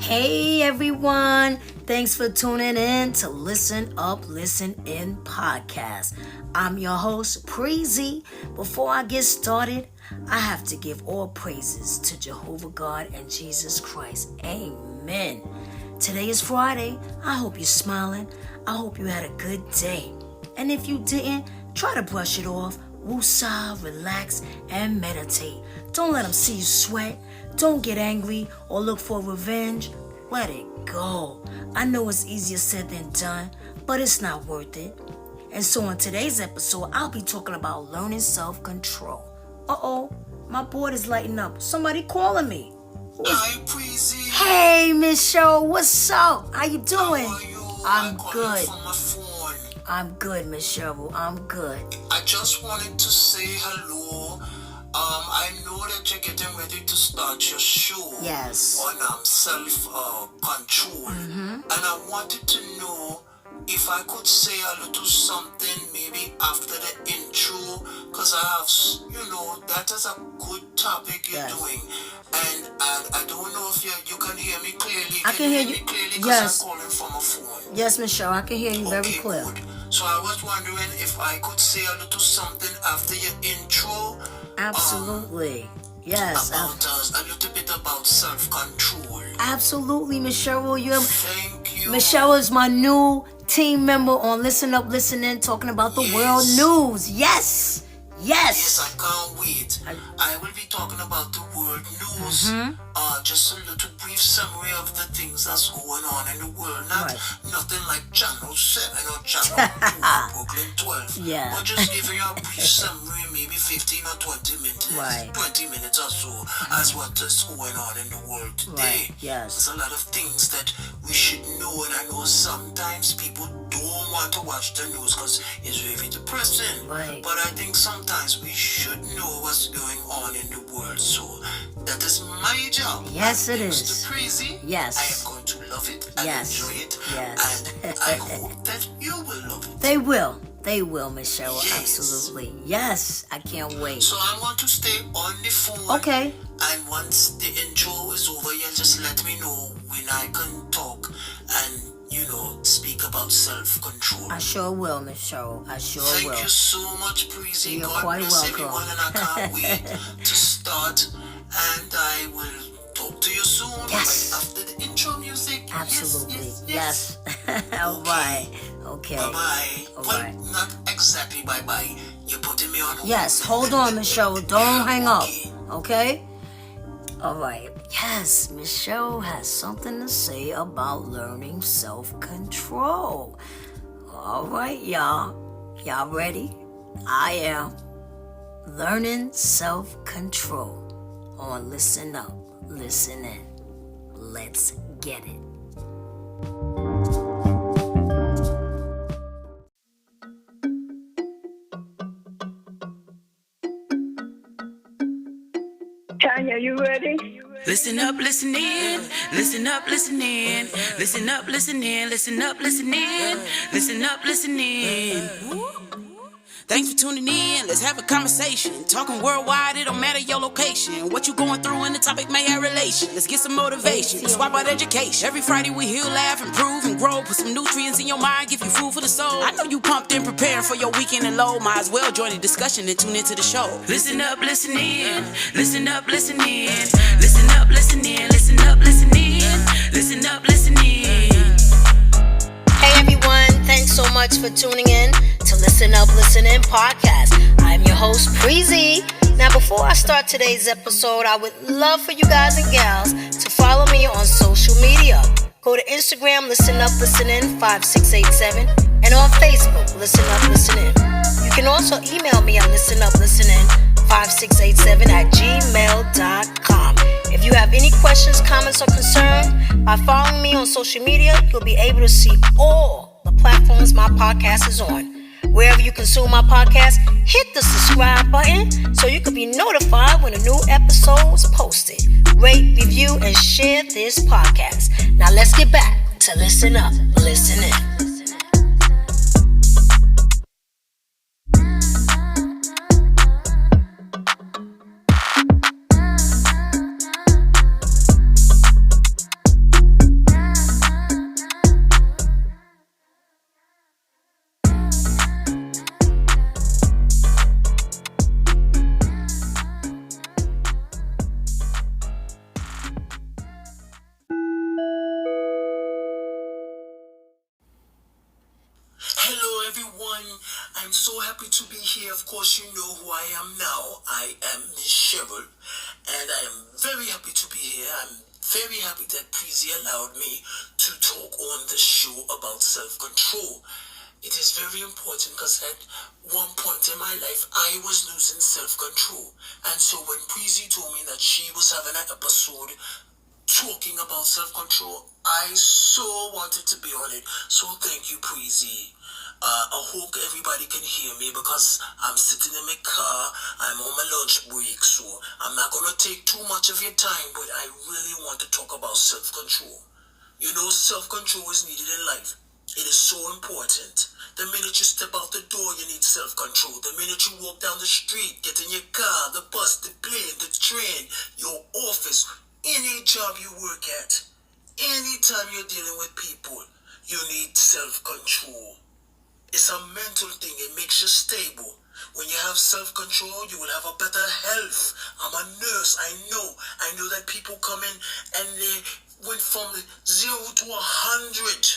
Hey everyone, thanks for tuning in to Listen Up, Listen In podcast. I'm your host, Preezy. Before I get started, I have to give all praises to Jehovah God and Jesus Christ. Amen. Today is Friday. I hope you're smiling. I hope you had a good day. And if you didn't, try to brush it off. Woosah, relax, and meditate. Don't let them see you sweat. Don't get angry or look for revenge. Let it go. I know it's easier said than done, but it's not worth it. And so on today's episode, I'll be talking about learning self-control. Uh-oh, my board is lighting up. Somebody calling me. Hi, Preezy. Hey, Miss Show, what's up? How you doing? How are you? I'm calling good. From my phone. I'm good, Miss Shovel. I'm good. I just wanted to say hello. I know that you're getting ready to start your show. Yes. On self-control. And I wanted to know if I could say a little something maybe after the intro, because I have, that is a good topic you're doing. And I don't know if you can hear me clearly. I can hear you. Me clearly because Yes. I'm calling from a phone. Yes, Miss Show, I can hear you very clear. Good. So I was wondering if I could say a little something after your intro. Absolutely. Yes. About a little bit about self-control. Absolutely, Miss Cheryl. Thank you. Miss Cheryl is my new team member on Listen Up, Listen In, talking about the world news. Yes. Yes, I can't wait. I will be talking about the world news. Just a little brief summary of the things that's going on in the world. Nothing like Channel 7 or Channel 2 or Brooklyn 12. Yeah. But just giving you a brief summary, maybe 15 or 20 minutes. Right. 20 minutes or so as what is going on in the world today. Right. Yes. There's a lot of things that we should know, and I know sometimes people don't want to watch the news because it's very depressing. Right. But I think sometimes we should know what's going on in the world. So that is my job. Yes, it Thanks is. to Preezy, Yes. I am going to love it and enjoy it. Yes. And I hope that you will love it. They will. They will, Miss Cheryl. Yes. Absolutely. Yes. I can't wait. So I'm going to stay on the phone. Okay. And once the intro is over, you just let me know when I can talk and, speak about self-control. I sure will, Miss Cheryl. I sure will. Thank you so much, Preezy. You're God quite bless welcome. everyone, and I can't wait to start. And I will talk to you soon. Yes. Right after the intro music. Absolutely. Yes. All right. Okay. Bye-bye. All Well, right. not exactly bye-bye. You're putting me on hold. Yes. Hold on, Miss Cheryl. Don't hang up. Okay. Okay? All right. Yes, Miss Cheryl has something to say about learning self-control. All right, y'all. Y'all ready? I am. Learning self-control on Listen Up, Listen In. Let's get it. Tanya, you ready? Listen up, listen in. Listen up, listen in. Listen up, listen in. Listen up, listen in. Listen up, listen in. Thanks for tuning in. Let's have a conversation. Talking worldwide, it don't matter your location. What you going through and the topic may have relation. Let's get some motivation. Let's swap out education. Every Friday we heal, laugh, improve, and grow. Put some nutrients in your mind, give you food for the soul. I know you pumped and preparing for your weekend and low. Might as well join the discussion and tune into the show. Listen up, listen in. Listen up, listen in. Listen up, listen in. Listen up, listen in. Listen up, listen in. Hey everyone, thanks so much for tuning in to Listen Up, Listen In podcast. I'm your host, Preezy. Now before I start today's episode, I would love for you guys and gals to follow me on social media. Go to Instagram, Listen Up, Listen In 5687, and on Facebook, Listen Up, Listen In. You can also email me at listenuplistenin5687@gmail.com. If you have any questions, comments, or concerns, by following me on social media, you'll be able to see all the platforms my podcast is on. Wherever you consume my podcast, hit the subscribe button so you can be notified when a new episode is posted. Rate, review, and share this podcast. Now let's get back to Listen Up, Listen In. of course, you know who I am now. I am Miss Cheryl, and I am very happy to be here. I'm very happy that Prezi allowed me to talk on the show about self-control. It is very important because at one point in my life, I was losing self-control. And so when Prezi told me that she was having an episode talking about self-control, I so wanted to be on it. So thank you, Prezi. I hope everybody can hear me because I'm sitting in my car. I'm on my lunch break, so I'm not going to take too much of your time, but I really want to talk about self-control. You know, self-control is needed in life. It is so important. The minute you step out the door, you need self-control. The minute you walk down the street, get in your car, the bus, the plane, the train, your office, any job you work at, anytime you're dealing with people, you need self-control. It's a mental thing. It makes you stable. When you have self-control, you will have a better health. I'm a nurse. I know that people come in and they went from 0 to 100.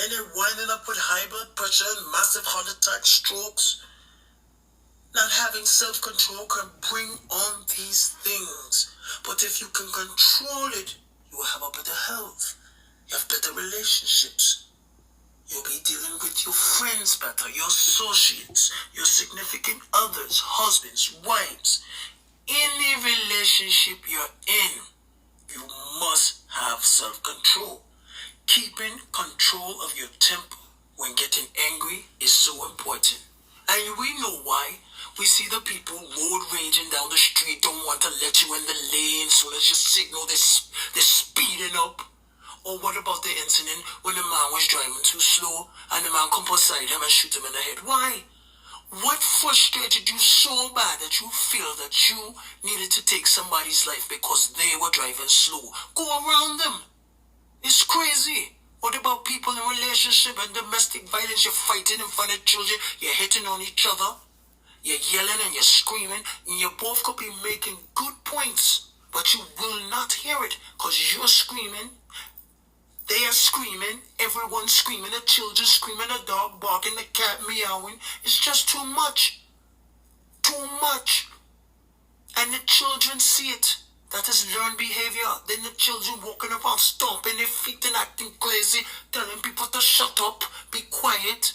And they're winding up with high blood pressure and massive heart attack, strokes. Not having self-control can bring on these things. But if you can control it, you will have a better health. You have better relationships. You'll be dealing with your friends better, your associates, your significant others, husbands, wives. Any relationship you're in, you must have self-control. Keeping control of your temper when getting angry is so important. And we know why. We see the people road raging down the street, don't want to let you in the lane. Soon as you signal, they're speeding up. Or what about the incident when the man was driving too slow and the man come beside him and shoot him in the head? Why? What frustrated you so bad that you feel that you needed to take somebody's life because they were driving slow? Go around them. It's crazy. What about people in relationship and domestic violence? You're fighting in front of children. You're hitting on each other. You're yelling and you're screaming. And you both could be making good points. But you will not hear it because you're screaming. They are screaming. Everyone's screaming. The children screaming. The dog barking. The cat meowing. It's just too much. Too much. And the children see it. That is learned behavior. Then the children walking around stomping their feet and acting crazy, telling people to shut up, be quiet.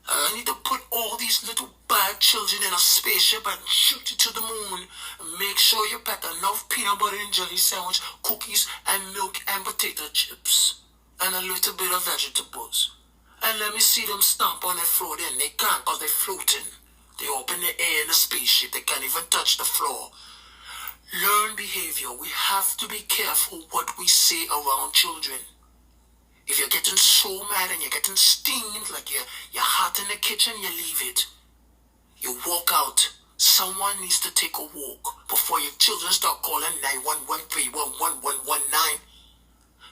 I need to put all these little bad children in a spaceship and shoot it to the moon. And make sure you pack enough peanut butter and jelly sandwich, cookies and milk and potato chips. And a little bit of vegetables. And let me see them stomp on the floor. Then they can't because they're floating. They're up in the air in the spaceship. They can't even touch the floor. Learn behavior. We have to be careful what we say around children. If you're getting so mad and you're getting steamed, like you're hot in the kitchen, you leave it. You walk out. Someone needs to take a walk before your children start calling 911, 311, 119.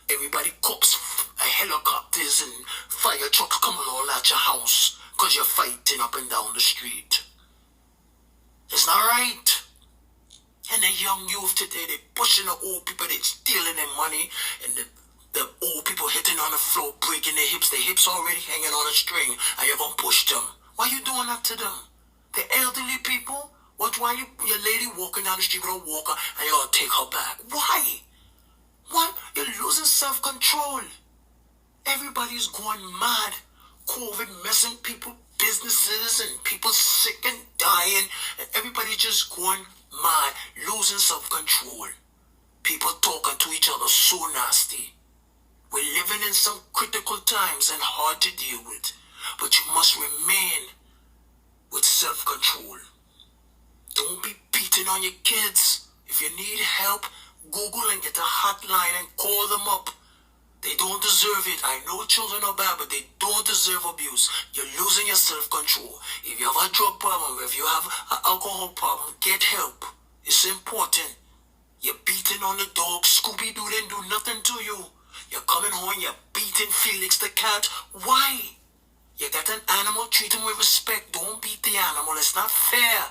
Everybody cops, helicopters and fire trucks coming all at your house because you're fighting up and down the street. It's not right. And the young youth today, they're pushing the old people, they're stealing their money, and the old people hitting on the floor, breaking their hips already hanging on a string, and you're going to push them. Why are you doing that to them? The elderly people, why your lady walking down the street with a walker, and you're going to take her back? Why? What? You're losing self-control. Everybody's going mad. COVID messing people, businesses, and people sick and dying, and everybody just going mad, losing self-control. People talking to each other so nasty. We're living in some critical times and hard to deal with. But you must remain with self-control. Don't be beating on your kids. If you need help, Google and get a hotline and call them up. They don't deserve it. I know children are bad, but they don't deserve abuse. You're losing your self-control. If you have a drug problem, if you have an alcohol problem, get help. It's important. You're beating on the dog. Scooby-Doo didn't do nothing to you. You're coming home, you're beating Felix the cat. Why? You got an animal, treat him with respect. Don't beat the animal. It's not fair.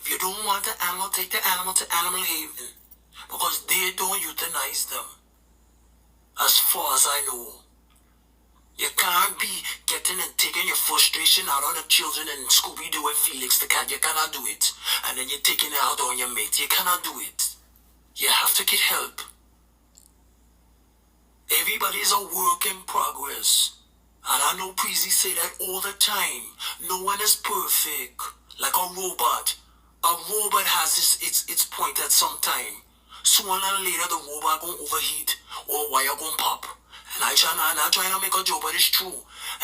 If you don't want the animal, take the animal to Animal Haven. Because they don't euthanize them. As far as I know. You can't be getting and taking your frustration out on the children and Scooby-Doo and Felix the cat. You cannot do it. And then you're taking it out on your mate. You cannot do it. You have to get help. Everybody's a work in progress. And I know Preezy say that all the time. No one is perfect. Like a robot. A robot has its point at some time. Sooner or later the robot gonna overheat or wire gonna pop. And I'm not trying to make a joke, but it's true.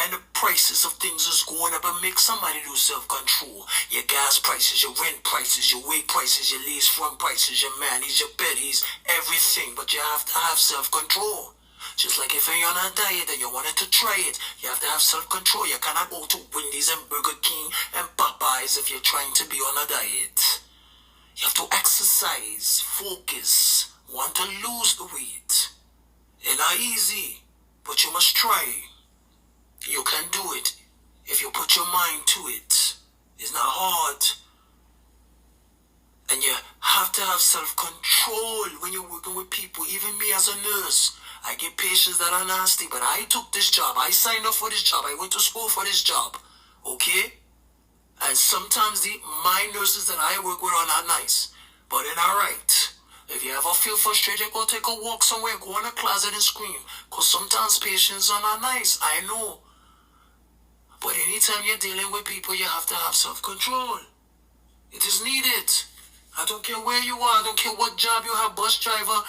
And the prices of things is going up and make somebody lose self-control. Your gas prices, your rent prices, your wage prices, your lease front prices, your mannies, your betties, everything. But you have to have self-control. Just like if you're on a diet and you wanted to try it, you have to have self-control. You cannot go to Wendy's and Burger King and Popeyes if you're trying to be on a diet. You have to exercise, focus, want to lose the weight. It's not easy, but you must try. You can do it if you put your mind to it. It's not hard. And you have to have self-control when you're working with people. Even me as a nurse, I get patients that are nasty, but I took this job. I signed up for this job. I went to school for this job. Okay? And sometimes my nurses that I work with are not nice, but they're not right. If you ever feel frustrated, go take a walk somewhere, go in a closet and scream. Because sometimes patients are not nice, I know. But anytime you're dealing with people, you have to have self-control. It is needed. I don't care where you are, I don't care what job you have, bus driver,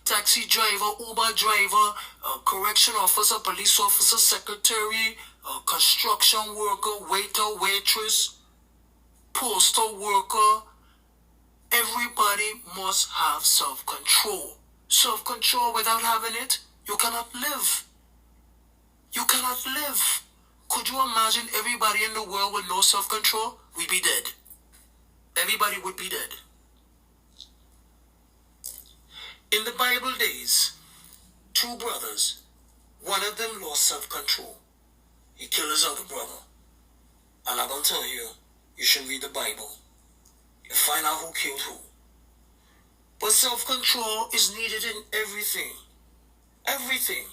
taxi driver, Uber driver, correction officer, police officer, secretary, construction worker, waiter, waitress, postal worker. Everybody must have self-control. Self-control, without having it, you cannot live. You cannot live. Could you imagine everybody in the world with no self-control? We'd be dead. Everybody would be dead. In the Bible days, two brothers, one of them lost self-control. He killed his other brother. And I'm going to tell you, you should read the Bible. You find out who killed who. But self-control is needed in everything. Everything.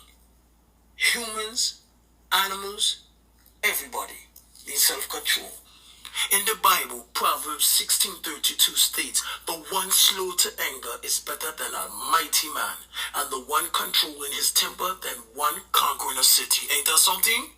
Humans, animals, everybody needs self-control. In the Bible, Proverbs 16:32 states, "The one slow to anger is better than a mighty man, and the one controlling his temper than one conquering a city." Ain't that something?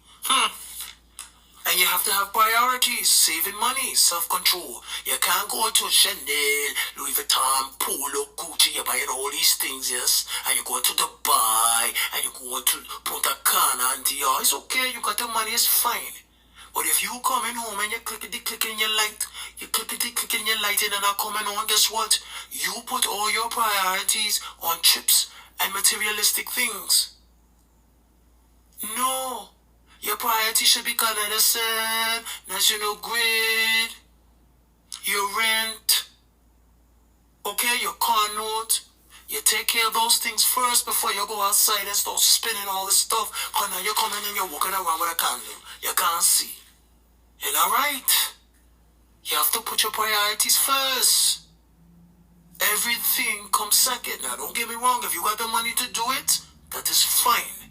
And you have to have priorities, saving money, self-control. You can't go to Chanel, Louis Vuitton, Polo, Gucci, you're buying all these things, yes? And you go to Dubai, and you go to Punta Cana and Dior. It's okay, you got the money, it's fine. But if you coming home and you're clicking your light, you're clicking your light in and not coming on, guess what? You put all your priorities on chips and materialistic things. No. Your priority should be Canada Sun, National Grid, your rent, okay, your car note. You take care of those things first before you go outside and start spinning all this stuff. Because now you're coming and you're walking around with a candle. You can't see. You're not right. You have to put your priorities first. Everything comes second. Now, don't get me wrong. If you got the money to do it, that is fine.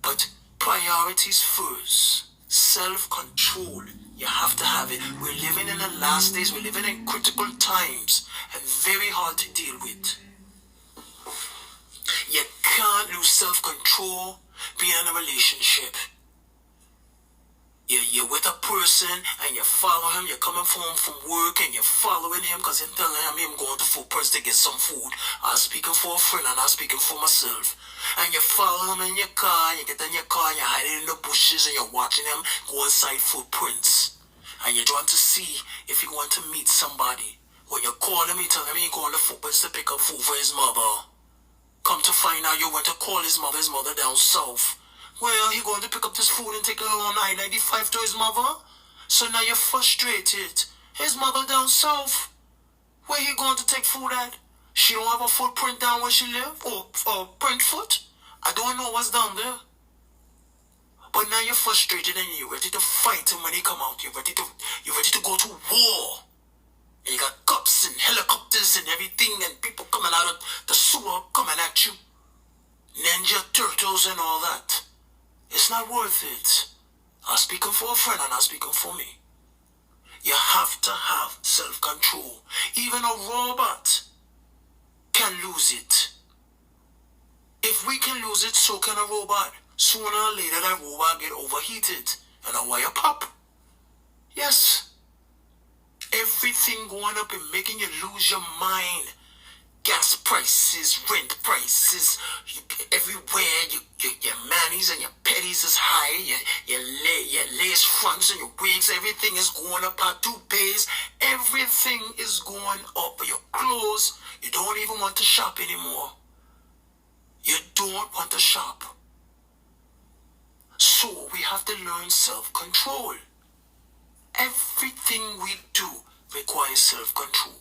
But priorities first. Self-control. You have to have it. We're living in the last days. We're living in critical times. And very hard to deal with. You can't lose self-control being in a relationship. You're with a person and you follow him. You're coming home from work and you're following him because you're telling him going to Food Press to get some food. I'm speaking for a friend and I'm speaking for myself. And you follow him in your car, and you get in your car and you're hiding in the bushes and you're watching him go inside footprints. And you're trying to see if you want to meet somebody. When you call him, you tell him you're going to Footprints to pick up food for his mother. Come to find out you went to call his mother down south. Well, he going to pick up this food and take it on I-95 to his mother. So now you're frustrated. His mother down south. Where he going to take food at? She don't have a footprint down where she live? Or print foot? I don't know what's down there. But now you're frustrated and you're ready to fight him when he come out. You're ready to go to war. And you got cops and helicopters and everything and people coming out of the sewer coming at you. Ninja turtles and all that. with it. I'm speaking for a friend and I'm speaking for me. You have to have self-control. Even a robot can lose it. If we can lose it, so can a robot. Sooner or later, that robot get overheated and a wire pop. Yes. Everything going up and making you lose your mind. Gas prices, rent prices, everywhere. Your manis and your petties is high. Your lace fronts and your wigs, everything is going up. Our toupees, everything is going up. Your clothes, you don't even want to shop anymore. You don't want to shop. So we have to learn self-control. Everything we do requires self-control.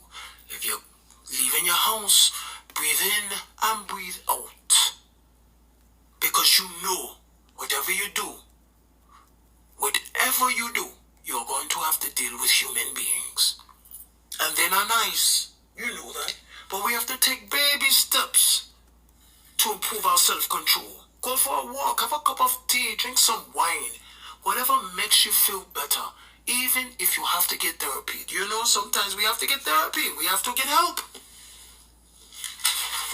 If you're leaving your house, breathe in and breathe out. Because you know, whatever you do, you're going to have to deal with human beings. And they're not nice. You know that. But we have to take baby steps to improve our self-control. Go for a walk, have a cup of tea, drink some wine. Whatever makes you feel better. Even if you have to get therapy. You know, sometimes we have to get therapy. We have to get help.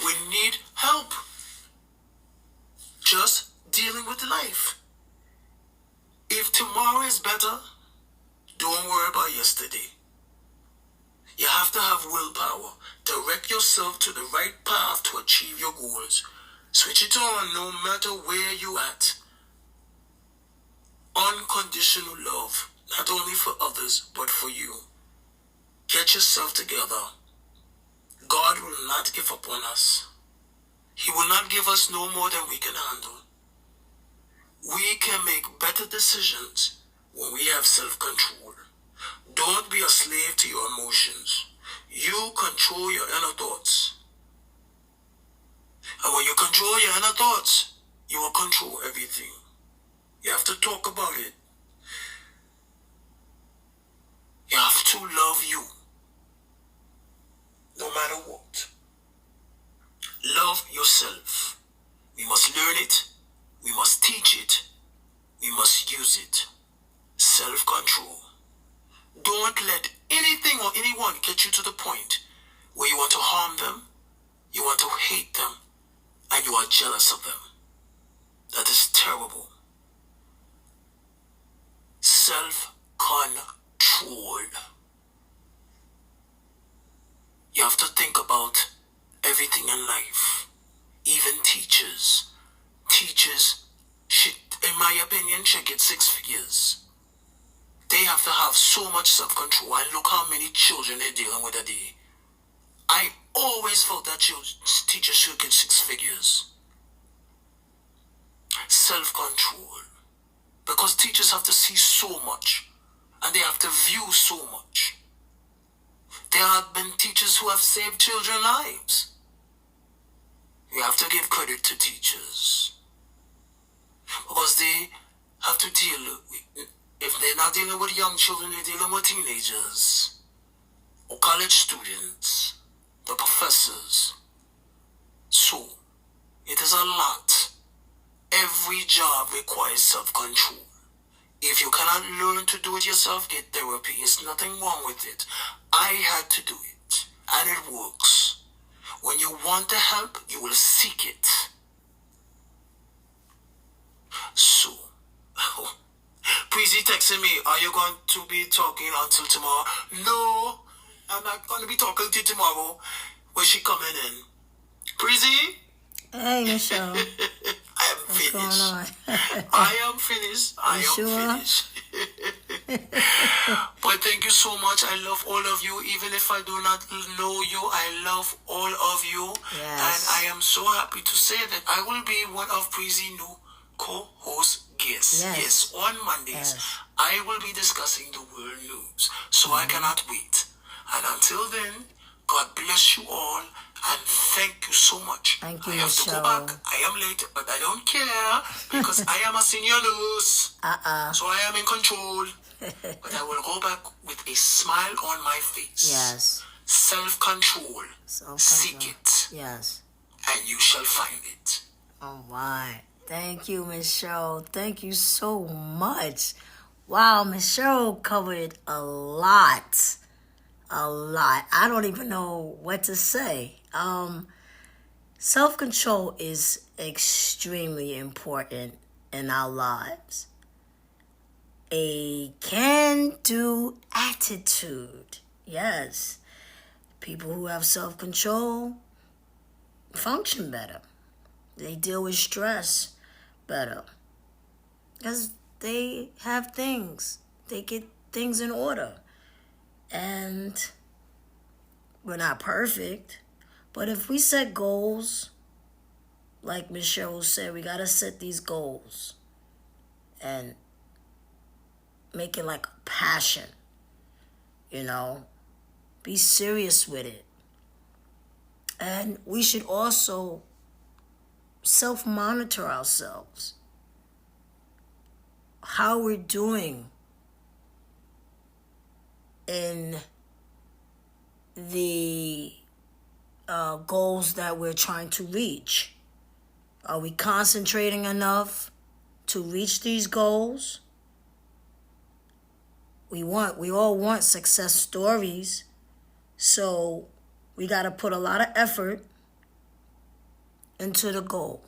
We need help. Just dealing with life. If tomorrow is better, don't worry about yesterday. You have to have willpower. Direct yourself to the right path to achieve your goals. Switch it on no matter where you at. Unconditional love. Not only for others, but for you. Get yourself together. God will not give up on us. He will not give us no more than we can handle. We can make better decisions when we have self-control. Don't be a slave to your emotions. You control your inner thoughts. And when you control your inner thoughts, you will control everything. You have to talk about it. You have to love you, no matter what. Love yourself. We must learn it. We must teach it. We must use it. Self-control. Don't let anything or anyone get you to the point where you want to harm them, you want to hate them, and you are jealous of them. That is terrible. Self-control. You have to think about everything in life. Even teachers. Teachers should, in my opinion, should get 6 figures. They have to have so much self-control. And look how many children they're dealing with a day. I always felt that teachers should get 6 figures. Self-control. Because teachers have to see so much. And they have to view so much. There have been teachers who have saved children's lives. You have to give credit to teachers. Because they have to deal with, if they're not dealing with young children, they're dealing with teenagers. Or college students. The professors. So, it is a lot. Every job requires self-control. If you cannot learn to do it yourself, get therapy. There's nothing wrong with it. I had to do it, and it works. When you want to help, you will seek it. So, Preezy texting me, are you going to be talking until tomorrow? No, I'm not going to be talking to you tomorrow. When's she coming in? Preezy? Hey, Michelle. I am What's finished. going on? I am finished. I am sure? finished. But thank you so much. I love all of you. Even if I do not know you, I love all of you. Yes. And I am so happy to say that I will be one of Preezy's new co-host guests. Yes. On Mondays, Yes. I will be discussing the world news. So I cannot wait. And until then, God bless you all. And thank you so much. Thank you, I have to go Michelle. back. I am late, but I don't care because I am a senior nurse. So I am in control. But I will go back with a smile on my face. Yes. Self-control. Self-control. Seek it. Yes. And you shall find it. All right. Thank you, Michelle. Thank you so much. Wow, Michelle covered a lot. A lot. I don't even know what to say. Self-control is extremely important in our lives. A can-do attitude. Yes. People who have self-control function better. They deal with stress better. Because they have things. They get things in order. And we're not perfect. But if we set goals, like Michelle said, we got to set these goals. And make it like a passion. Be serious with it. And we should also self-monitor ourselves. How we're doing in the goals that we're trying to reach. Are we concentrating enough to reach these goals? We all want success stories. So we got to put a lot of effort into the goal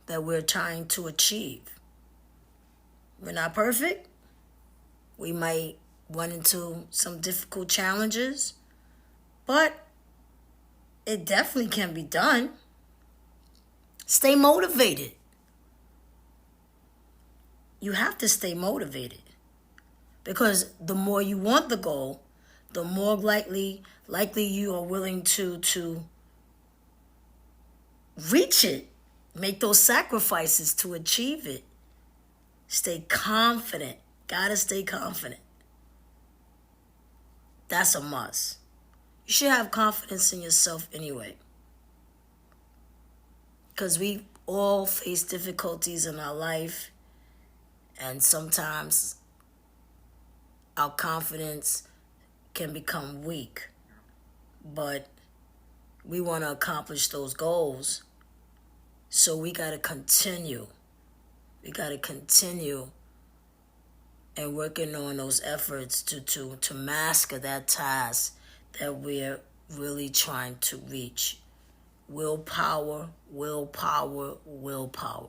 that we're trying to achieve. We're not perfect. We might run into some difficult challenges, but it definitely can be done. Stay motivated. You have to stay motivated, because the more you want the goal, the more likely you are willing to reach it. Make those sacrifices to achieve it. Stay confident. Gotta stay confident. That's a must. You should have confidence in yourself anyway. Because we all face difficulties in our life. And sometimes our confidence can become weak. But we want to accomplish those goals. So we got to continue. We got to continue and working on those efforts to master that task that we're really trying to reach. Willpower, willpower, willpower.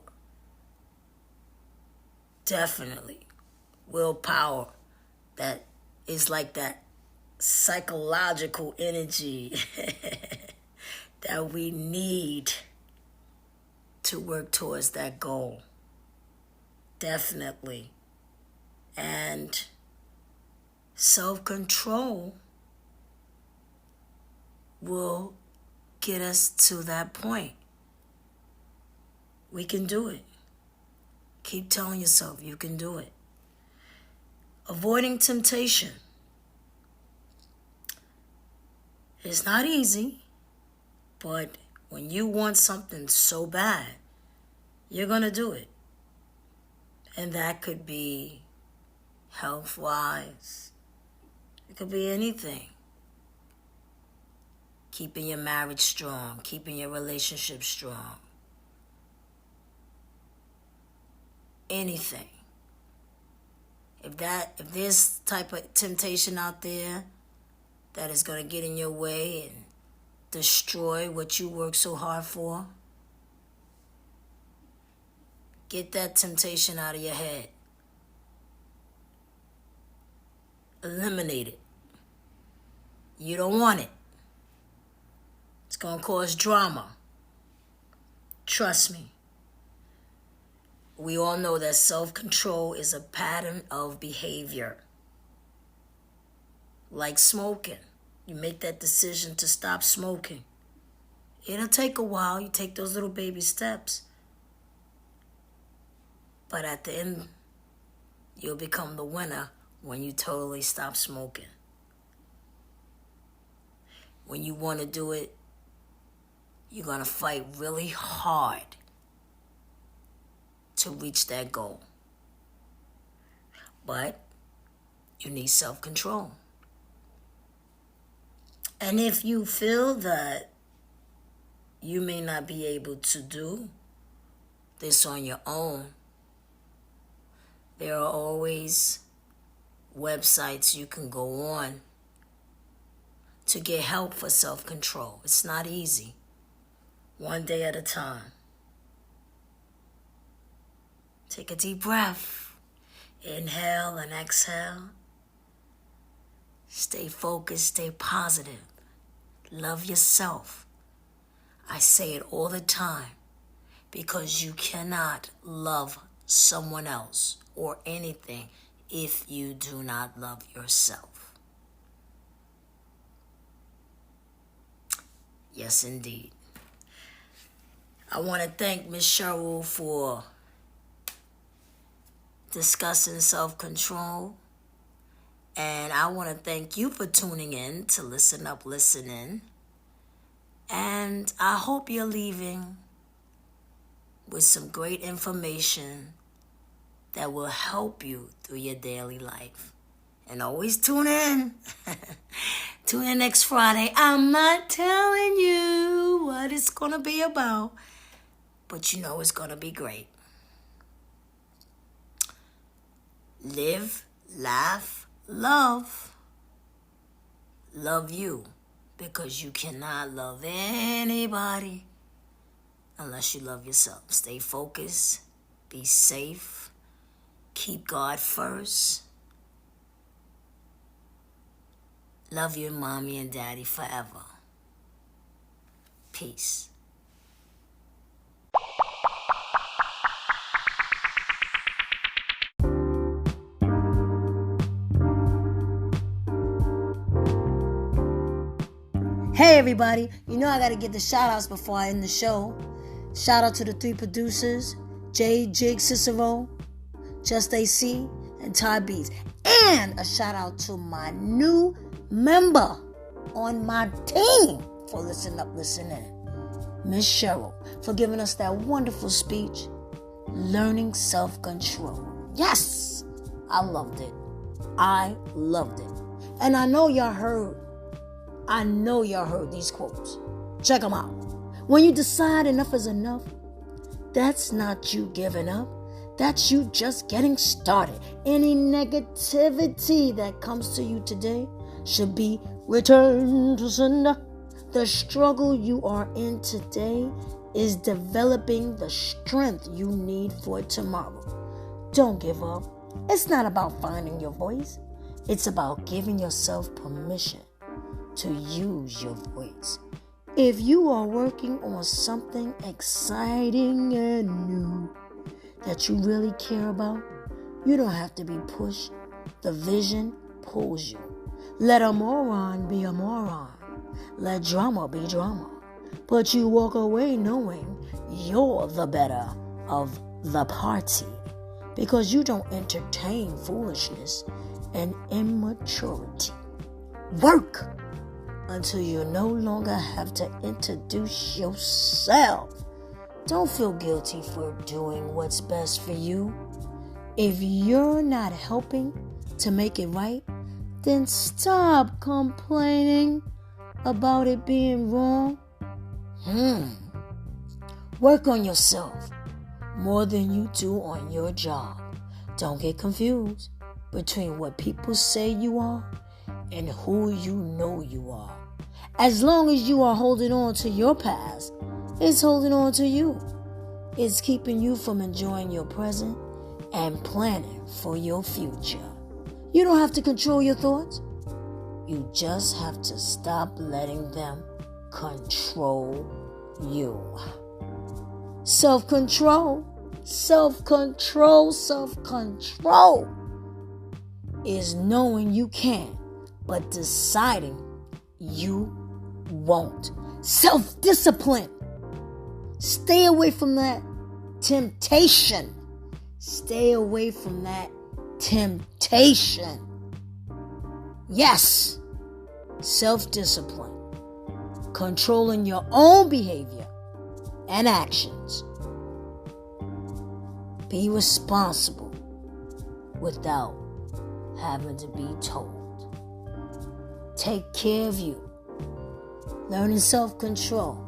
Definitely. Willpower. That is like that psychological energy that we need to work towards that goal. Definitely. And self-control will get us to that point. We can do it. Keep telling yourself you can do it. Avoiding temptation. It's not easy, but when you want something so bad, you're going to do it. And that could be health-wise. It could be anything. Keeping your marriage strong, keeping your relationship strong. Anything. If there's type of temptation out there that is going to get in your way and destroy what you work so hard for, get that temptation out of your head. Eliminate it. You don't want it. It's going to cause drama. Trust me. We all know that self-control is a pattern of behavior. Like smoking. You make that decision to stop smoking. It'll take a while. You take those little baby steps. But at the end, you'll become the winner when you totally stop smoking. When you want to do it, you're going to fight really hard to reach that goal. But you need self-control. And if you feel that you may not be able to do this on your own. There are always websites you can go on to get help for self-control. It's not easy. One day at a time. Take a deep breath. Inhale and exhale. Stay focused, stay positive. Love yourself. I say it all the time because you cannot love someone else or anything if you do not love yourself. Yes, indeed. I want to thank Miss Cheryl for discussing self-control. And I want to thank you for tuning in to Listen Up, Listen In. And I hope you're leaving with some great information that will help you through your daily life. And always tune in. Tune in next Friday. I'm not telling you what it's going to be about, but you know it's going to be great. Live, laugh, love. Love you, because you cannot love anybody unless you love yourself. Stay focused. Be safe. Keep God first. Love your mommy and daddy forever. Peace. Hey everybody, you know I gotta get the shout outs before I end the show. Shout out to the 3 producers, Jay, Jig, Cicero, Just AC, and Ty Beats. And a shout out to my new member on my team for Listen Up, Listen In, Miss Cheryl, for giving us that wonderful speech, Learning Self-Control. Yes, I loved it. I loved it. And I know y'all heard these quotes. Check them out. When you decide enough is enough, that's not you giving up. That's you just getting started. Any negativity that comes to you today should be returned to sender. The struggle you are in today is developing the strength you need for tomorrow. Don't give up. It's not about finding your voice. It's about giving yourself permission to use your voice. If you are working on something exciting and new that you really care about, you don't have to be pushed. The vision pulls you. Let a moron be a moron. Let drama be drama. But you walk away knowing you're the better of the party, because you don't entertain foolishness and immaturity. Work until you no longer have to introduce yourself. Don't feel guilty for doing what's best for you. If you're not helping to make it right, then stop complaining about it being wrong. Work on yourself more than you do on your job. Don't get confused between what people say you are and who you know you are. As long as you are holding on to your past, it's holding on to you. It's keeping you from enjoying your present and planning for your future. You don't have to control your thoughts. You just have to stop letting them control you. Self-control is knowing you can, but deciding you won't. Self-discipline. Stay away from that temptation. Stay away from that temptation. Yes. Self-discipline. Controlling your own behavior and actions. Be responsible without having to be told. Take care of you. Learning self-control.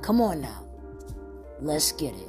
Come on now. Let's get it.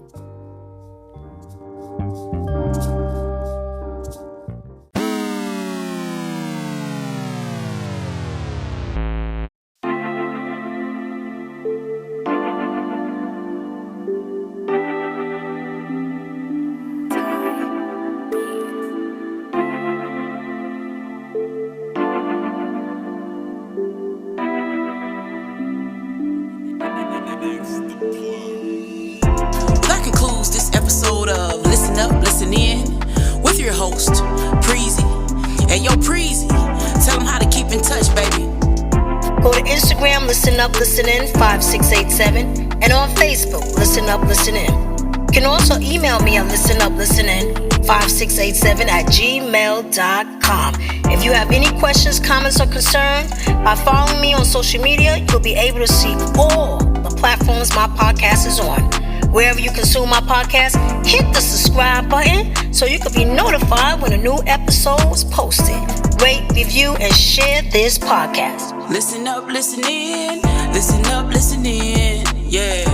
listen up, listen in with your host, Preezy. Hey, yo, Preezy, tell them how to keep in touch, baby. Go to Instagram, Listen Up, Listen In 5687, and on Facebook, Listen Up, Listen In. You can also email me at listenuplistenin5687@gmail.com. If you have any questions, comments, or concerns, by following me on social media, you'll be able to see all the platforms my podcast is on. Wherever you consume my podcast, hit the subscribe button so you can be notified when a new episode is posted. Rate, review, and share this podcast. Listen up, listen in, listen up, listen in, yeah.